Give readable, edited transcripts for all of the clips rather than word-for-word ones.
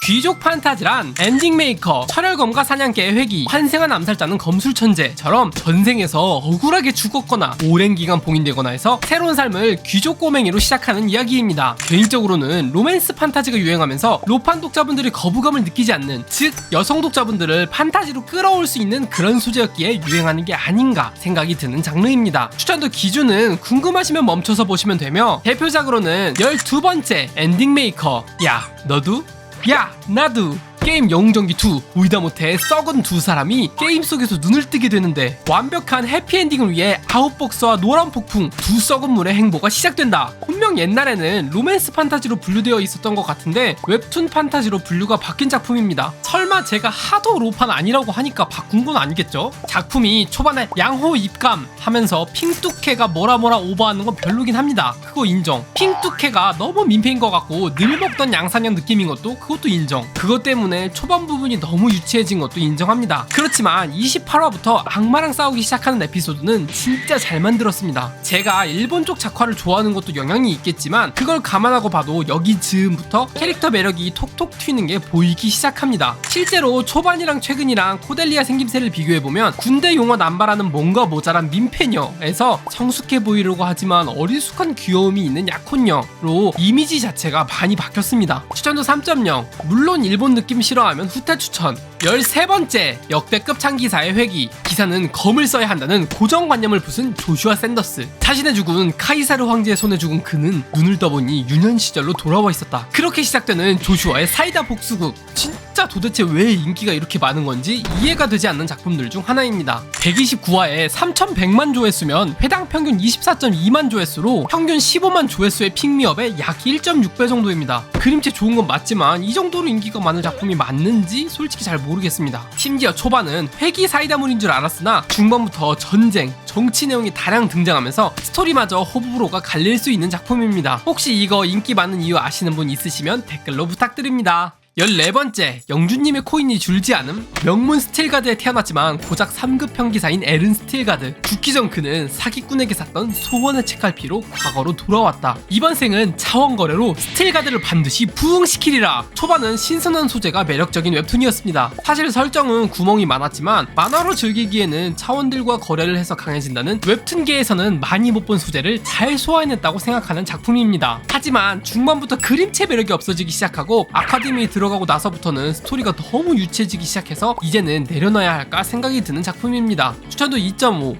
귀족 판타지란 엔딩 메이커, 철혈검과 사냥개의 회귀, 환생한 암살자는 검술천재처럼 전생에서 억울하게 죽었거나 오랜 기간 봉인되거나 해서 새로운 삶을 귀족 꼬맹이로 시작하는 이야기입니다. 개인적으로는 로맨스 판타지가 유행하면서 로판 독자분들이 거부감을 느끼지 않는, 즉 여성 독자분들을 판타지로 끌어올 수 있는 그런 소재였기에 유행하는 게 아닌가 생각이 드는 장르입니다. 추천도 기준은 궁금하시면 멈춰서 보시면 되며, 대표작으로는 12번째 엔딩 메이커, 야 너도? 야 나도! 게임 영웅전기2 보이다 못해 썩은 두 사람이 게임 속에서 눈을 뜨게 되는데, 완벽한 해피엔딩을 위해 아웃복스와 노란 폭풍, 두 썩은 물의 행보가 시작된다. 분명 옛날에는 로맨스 판타지로 분류되어 있었던 것 같은데 웹툰 판타지로 분류가 바뀐 작품입니다. 설마 제가 하도 로판 아니라고 하니까 바꾼 건 아니겠죠? 작품이 초반에 양호 입감 하면서 핑뚜케가 뭐라 오버하는 건 별로긴 합니다. 그거 인정. 핑뚜케가 너무 민폐인 것 같고 늘 먹던 양산형 느낌인 그것도 인정. 그것 때문에 초반 부분이 너무 유치해진 것도 인정합니다. 그렇지만 28화부터 악마랑 싸우기 시작하는 에피소드는 진짜 잘 만들었습니다. 제가 일본 쪽 작화를 좋아하는 것도 영향이 있겠지만 그걸 감안하고 봐도 여기 즈음부터 캐릭터 매력이 톡톡 튀는 게 보이기 시작합니다. 실제로 초반이랑 최근이랑 코델리아 생김새를 비교해보면 군대 용어 남발하는 뭔가 모자란 민폐녀에서 성숙해 보이려고 하지만 어리숙한 귀여움이 있는 약혼녀로 이미지 자체가 많이 바뀌었습니다. 추천도 3.0. 물론 일본 느낌 싫어하면 후퇴 추천. 13번째 역대급 창기사의 회귀. 기사는 검을 써야 한다는 고정관념을 부순 조슈아 샌더스. 자신의 죽은 카이사르 황제의 손에 죽은 그는 눈을 떠보니 유년 시절로 돌아와 있었다. 그렇게 시작되는 조슈아의 사이다 복수극. 진짜 도대체 왜 인기가 이렇게 많은 건지 이해가 되지 않는 작품들 중 하나입니다. 129화에 3,100만 조회수면 회당 평균 24.2만 조회수로 평균 15만 조회수의 픽미업의 약 1.6배 정도입니다. 그림체 좋은 건 맞지만 이 정도로 인기가 많은 작품이 맞는지 솔직히 잘 모르겠습니다. 심지어 초반은 회귀 사이다물인 줄 알았으나 중반부터 전쟁, 정치 내용이 다량 등장하면서 스토리마저 호불호가 갈릴 수 있는 작품입니다. 혹시 이거 인기 많은 이유 아시는 분 있으시면 댓글로 부탁드립니다. 14번째 영주님의 코인이 줄지 않음. 명문 스틸가드에 태어났지만 고작 3급 평기사인 에른 스틸가드. 죽기 전 그는 사기꾼에게 샀던 소원의 책갈피로 과거로 돌아왔다. 이번 생은 차원거래로 스틸가드를 반드시 부흥시키리라. 초반은 신선한 소재가 매력적인 웹툰이었습니다. 사실 설정은 구멍이 많았지만 만화로 즐기기에는 차원들과 거래를 해서 강해진다는 웹툰계에서는 많이 못 본 소재를 잘 소화해냈다고 생각하는 작품입니다. 하지만 중반부터 그림체 매력이 없어지기 시작하고 아카데미에 들어가고 나서부터는 스토리가 너무 유치해지기 시작해서 이제는 내려놔야 할까 생각이 드는 작품입니다. 추천도 2.5.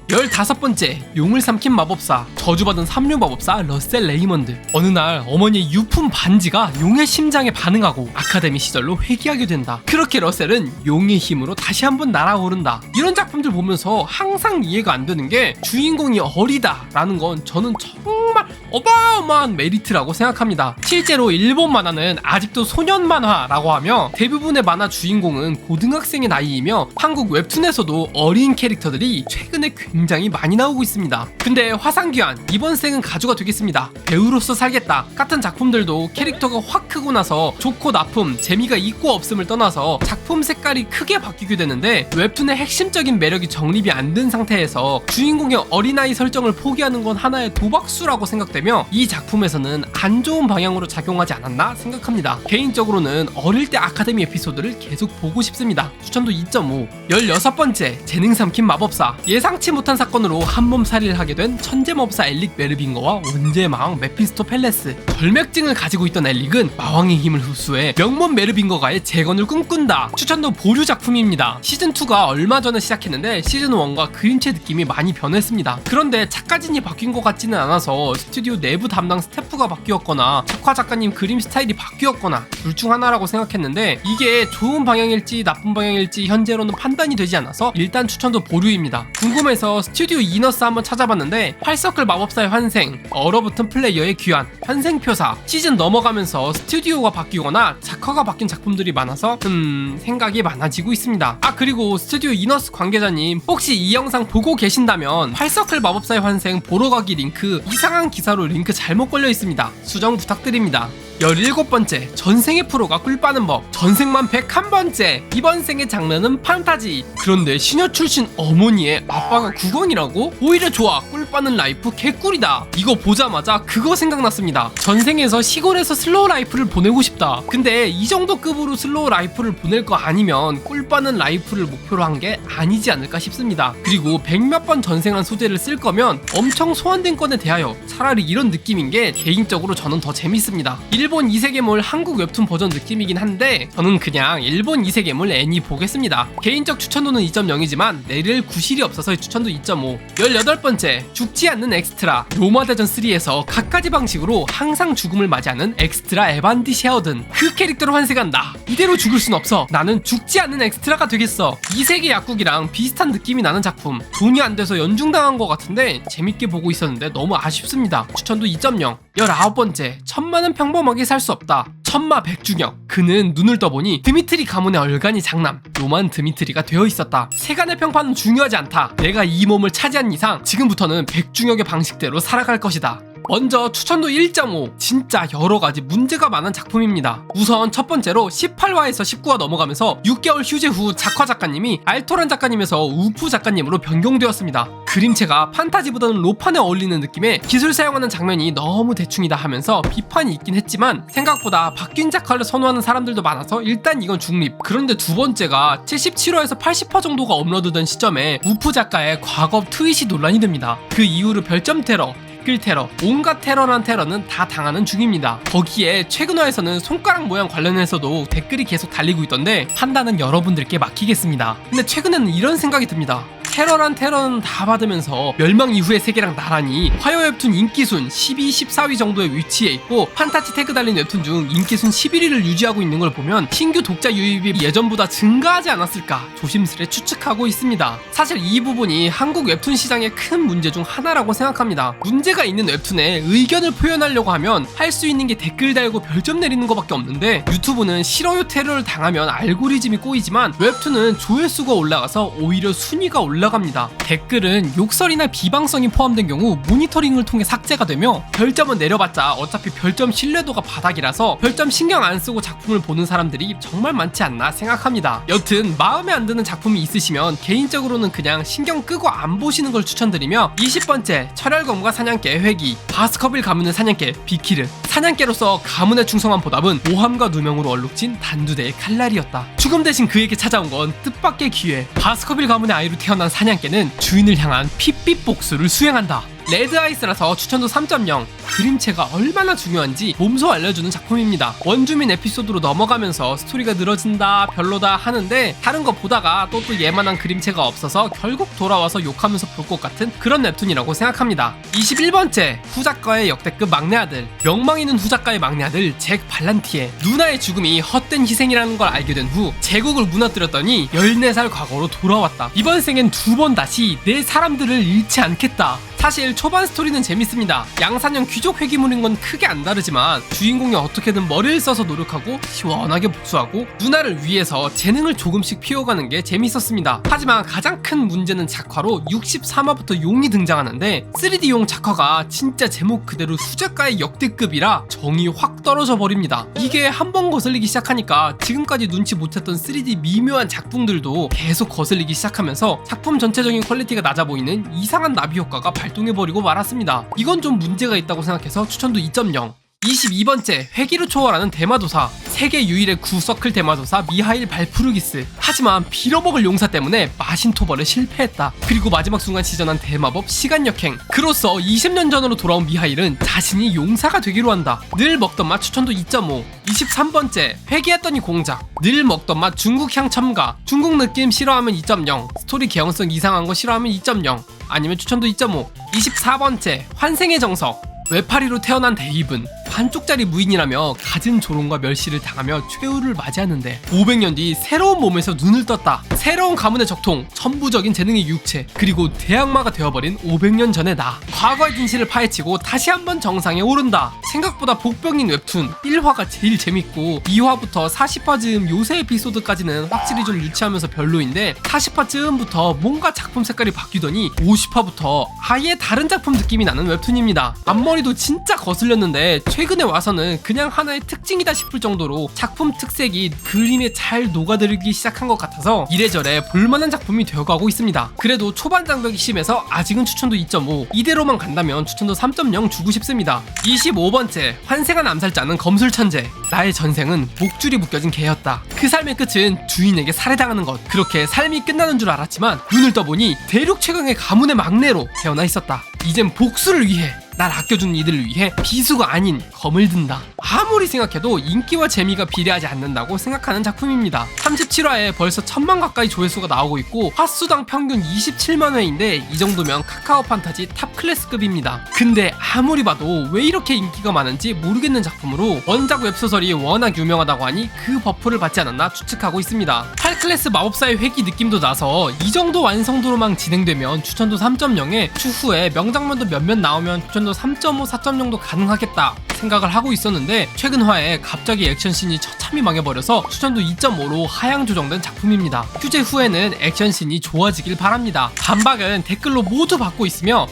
15번째 용을 삼킨 마법사. 저주받은 삼류 마법사 러셀 레이먼드. 어느 날 어머니의 유품 반지가 용의 심장에 반응하고 아카데미 시절로 회귀하게 된다. 그렇게 러셀은 용의 힘으로 다시 한번 날아오른다. 이런 작품들 보면서 항상 이해가 안 되는 게 주인공이 어리다 라는 건 저는 정말 어마어마한 메리트라고 생각합니다. 실제로 일본 만화는 아직도 소년 만화라고 하며 대부분의 만화 주인공은 고등학생의 나이이며 한국 웹툰에서도 어린 캐릭터들이 최근에 굉장히 많이 나오고 있습니다. 근데 화상귀환, 이번 생은 가주가 되겠습니다, 배우로서 살겠다 같은 작품들도 캐릭터가 확 크고 나서 좋고 나쁨, 재미가 있고 없음을 떠나서 작품 색깔이 크게 바뀌게 되는데 웹툰의 핵심적인 매력이 정립이 안 된 상태에서 주인공의 어린아이 설정을 포기하는 건 하나의 도박수라고 생각되며 이 작품에서는 안 좋은 방향으로 작용하지 않았나 생각합니다. 개인적으로는 어릴 때 아카데미 에피소드를 계속 보고 싶습니다. 추천도 2.5. 16번째 재능 삼킨 마법사. 예상치 못한 사건으로 한몸살이를 하게 된 천재마법사 엘릭 메르빙거와 원제의 마왕 메피스토 펠레스. 절맥증을 가지고 있던 엘릭은 마왕의 힘을 흡수해 명문 메르빙거가의 재건을 꿈꾼다. 추천도 보류 작품입니다. 시즌2가 얼마 전에 시작했는데 시즌1과 그림체 느낌이 많이 변했습니다. 그런데 작가진이 바뀐 것 같지는 않아서 스튜디오 내부 담당 스태프가 바뀌었거나 작화 작가님 그림 스타일이 바뀌었거나 둘 중 하나라고 생각했는데 이게 좋은 방향일지 나쁜 방향일지 현재로는 판단이 되지 않아서 일단 추천도 보류입니다. 궁금해서 스튜디오 이너스 한번 찾아봤는데 활서클 마법사의 환생, 얼어붙은 플레이어의 귀환, 환생표사, 시즌 넘어가면서 스튜디오가 바뀌거나 작화가 바뀐 작품들이 많아서 생각이 많아지고 있습니다. 아, 그리고 스튜디오 이너스 관계자님 혹시 이 영상 보고 계신다면 활서클 마법사의 환생 보러 가기 링크 이상한 기사로 링크 잘못 걸려 있습니다. 수정 부탁드립니다. 17번째, 전생의 프로가 꿀 빠는 법. 전생만 101번째, 이번 생의 장면은 판타지. 그런데 시녀 출신 어머니의 아빠가 국왕이라고? 오히려 좋아, 꿀 빠는 라이프 개꿀이다. 이거 보자마자 그거 생각났습니다. 전생에서 시골에서 슬로우 라이프를 보내고 싶다. 근데 이 정도 급으로 슬로우 라이프를 보낼 거 아니면 꿀 빠는 라이프를 목표로 한 게 아니지 않을까 싶습니다. 그리고 100몇 번 전생한 소재를 쓸 거면 엄청 소환된 건에 대하여 차라리 이런 느낌인 게 개인적으로 저는 더 재밌습니다. 일본 이세계물 한국 웹툰 버전 느낌이긴 한데 저는 그냥 일본 이세계물 애니 보겠습니다. 개인적 추천도는 2.0이지만 내릴 구실이 없어서 추천도 2.5. 18번째, 죽지 않는 엑스트라. 로마대전 3에서 각가지 방식으로 항상 죽음을 맞이하는 엑스트라 에반디 셰어든. 그 캐릭터로 환생한 나. 이대로 죽을 순 없어. 나는 죽지 않는 엑스트라가 되겠어. 이세계 약국이랑 비슷한 느낌이 나는 작품. 돈이 안 돼서 연중당한 것 같은데 재밌게 보고 있었는데 너무 아쉽습니다. 추천도 2.0. 19번째, 천마는 평범하게 살 수 없다. 천마 백중혁. 그는 눈을 떠보니 드미트리 가문의 얼간이 장남 로만 드미트리가 되어 있었다. 세간의 평판은 중요하지 않다. 내가 이 몸을 차지한 이상 지금부터는 백중혁의 방식대로 살아갈 것이다. 먼저 추천도 1.5. 진짜 여러가지 문제가 많은 작품입니다. 우선 첫 번째로 18화에서 19화 넘어가면서 6개월 휴재 후 작화 작가님이 알토란 작가님에서 우프 작가님으로 변경되었습니다. 그림체가 판타지보다는 로판에 어울리는 느낌에 기술 사용하는 장면이 너무 대충이다 하면서 비판이 있긴 했지만 생각보다 바뀐 작화를 선호하는 사람들도 많아서 일단 이건 중립. 그런데 두 번째가 77화에서 80화 정도가 업로드된 시점에 우프 작가의 과거 트윗이 논란이 됩니다. 그 이후로 별점 테러, 댓글 테러, 온갖 테러란 테러는 다 당하는 중입니다. 거기에 최근화에서는 손가락 모양 관련해서도 댓글이 계속 달리고 있던데 판단은 여러분들께 맡기겠습니다. 근데 최근에는 이런 생각이 듭니다. 테러란 테러는 다 받으면서 멸망 이후의 세계랑 나란히 화요 웹툰 인기순 12, 14위 정도의 위치에 있고 판타지 태그 달린 웹툰 중 인기순 11위를 유지하고 있는 걸 보면 신규 독자 유입이 예전보다 증가하지 않았을까 조심스레 추측하고 있습니다. 사실 이 부분이 한국 웹툰 시장의 큰 문제 중 하나라고 생각합니다. 문제가 있는 웹툰에 의견을 표현하려고 하면 할 수 있는 게 댓글 달고 별점 내리는 것밖에 없는데 유튜브는 싫어요 테러를 당하면 알고리즘이 꼬이지만 웹툰은 조회수가 올라가서 오히려 순위가 올라갑니다. 댓글은 욕설이나 비방성이 포함된 경우 모니터링을 통해 삭제가 되며 별점은 내려봤자 어차피 별점 신뢰도가 바닥이라서 별점 신경 안 쓰고 작품을 보는 사람들이 정말 많지 않나 생각합니다. 여튼 마음에 안 드는 작품이 있으시면 개인적으로는 그냥 신경 끄고 안 보시는 걸 추천드리며 20번째, 철혈검과 사냥개 회귀. 바스커빌 가문의 사냥개 비키르. 사냥개로서 가문에 충성한 보답은 모함과 누명으로 얼룩진 단두대의 칼날이었다. 죽음 대신 그에게 찾아온 건 뜻밖의 기회. 바스커빌 가문의 아이로 태어난 사냥개는 주인을 향한 핏빛 복수를 수행한다. 레드아이스라서 추천도 3.0. 그림체가 얼마나 중요한지 몸소 알려주는 작품입니다. 원주민 에피소드로 넘어가면서 스토리가 늘어진다 별로다 하는데 다른 거 보다가 또 예만한 그림체가 없어서 결국 돌아와서 욕하면서 볼 것 같은 그런 웹툰이라고 생각합니다. 21번째, 후작가의 역대급 막내 아들. 명망 있는 후작가의 막내 아들 잭 발란티에. 누나의 죽음이 헛된 희생이라는 걸 알게 된 후 제국을 무너뜨렸더니 14살 과거로 돌아왔다. 이번 생엔 2번 다시 내 사람들을 잃지 않겠다. 사실 초반 스토리는 재밌습니다. 양산형 귀족 회기물인 건 크게 안 다르지만 주인공이 어떻게든 머리를 써서 노력하고 시원하게 복수하고 누나를 위해서 재능을 조금씩 피워가는 게 재밌었습니다. 하지만 가장 큰 문제는 작화로 63화부터 용이 등장하는데 3D용 작화가 진짜 제목 그대로 후작가의 역대급이라 정이 확 떨어져 버립니다. 이게 한 번 거슬리기 시작하니까 지금까지 눈치 못했던 3D 미묘한 작품들도 계속 거슬리기 시작하면서 작품 전체적인 퀄리티가 낮아 보이는 이상한 나비 효과가 발동해버리고 말았습니다. 이건 좀 문제가 있다고 생각해서 추천도 2.0. 22번째, 회기를 초월하는 대마도사. 세계 유일의 구서클 대마도사 미하일 발푸르기스. 하지만 빌어먹을 용사 때문에 마신토벌에 실패했다. 그리고 마지막 순간 시전한 대마법 시간역행. 그로써 20년 전으로 돌아온 미하일은 자신이 용사가 되기로 한다. 늘 먹던 맛 추천도 2.5. 23번째, 회귀했더니 공작. 늘 먹던 맛 중국향 첨가. 중국 느낌 싫어하면 2.0. 스토리 개연성 이상한 거 싫어하면 2.0. 아니면 추천도 2.5. 24번째, 환생의 정석. 외파리로 태어난 대입은 반쪽짜리 무인이라며 갖은 조롱과 멸시를 당하며 최후를 맞이하는데 500년 뒤 새로운 몸에서 눈을 떴다. 새로운 가문의 적통, 천부적인 재능의 육체, 그리고 대악마가 되어버린 500년 전의 나. 과거의 진실을 파헤치고 다시 한번 정상에 오른다. 생각보다 복병인 웹툰 1화가 제일 재밌고 2화부터 40화 즈음 요새 에피소드까지는 확실히 좀 유치하면서 별로인데 40화 즈음부터 뭔가 작품 색깔이 바뀌더니 50화부터 아예 다른 작품 느낌이 나는 웹툰입니다. 앞머리도 진짜 거슬렸는데 최근에 와서는 그냥 하나의 특징이다 싶을 정도로 작품 특색이 그림에 잘 녹아들기 시작한 것 같아서 이래저래 볼만한 작품이 되어가고 있습니다. 그래도 초반 장벽이 심해서 아직은 추천도 2.5, 이대로만 간다면 추천도 3.0 주고 싶습니다. 25번째, 환생한 암살자는 검술천재. 나의 전생은 목줄이 묶여진 개였다. 그 삶의 끝은 주인에게 살해당하는 것. 그렇게 삶이 끝나는 줄 알았지만 눈을 떠보니 대륙 최강의 가문의 막내로 태어나 있었다. 이젠 복수를 위해, 날 아껴준 이들을 위해 비수가 아닌 검을 든다. 아무리 생각해도 인기와 재미가 비례하지 않는다고 생각하는 작품입니다. 37화에 벌써 1000만 가까이 조회수가 나오고 있고 화수당 평균 27만 회인데 이 정도면 카카오 판타지 탑 클래스급입니다. 근데 아무리 봐도 왜 이렇게 인기가 많은지 모르겠는 작품으로 원작 웹소설이 워낙 유명하다고 하니 그 버프를 받지 않았나 추측하고 있습니다. 8클래스 마법사의 회귀 느낌도 나서 이 정도 완성도로만 진행되면 추천도 3.0에 추후에 명장면도 몇몇 나오면 추천도 3.5, 4.0도 가능하겠다 생각을 하고 있었는데 최근 화에 갑자기 액션씬이 처참히 망해버려서 추천도 2.5로 하향 조정된 작품입니다. 휴재 후에는 액션씬이 좋아지길 바랍니다. 반박은 댓글로 모두 받고 있으며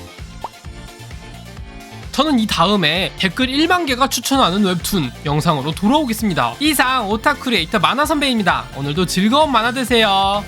저는 이 다음에 댓글 1만 개가 추천하는 웹툰 영상으로 돌아오겠습니다. 이상 오타쿠 크리에이터 만화 선배입니다. 오늘도 즐거운 만화 되세요.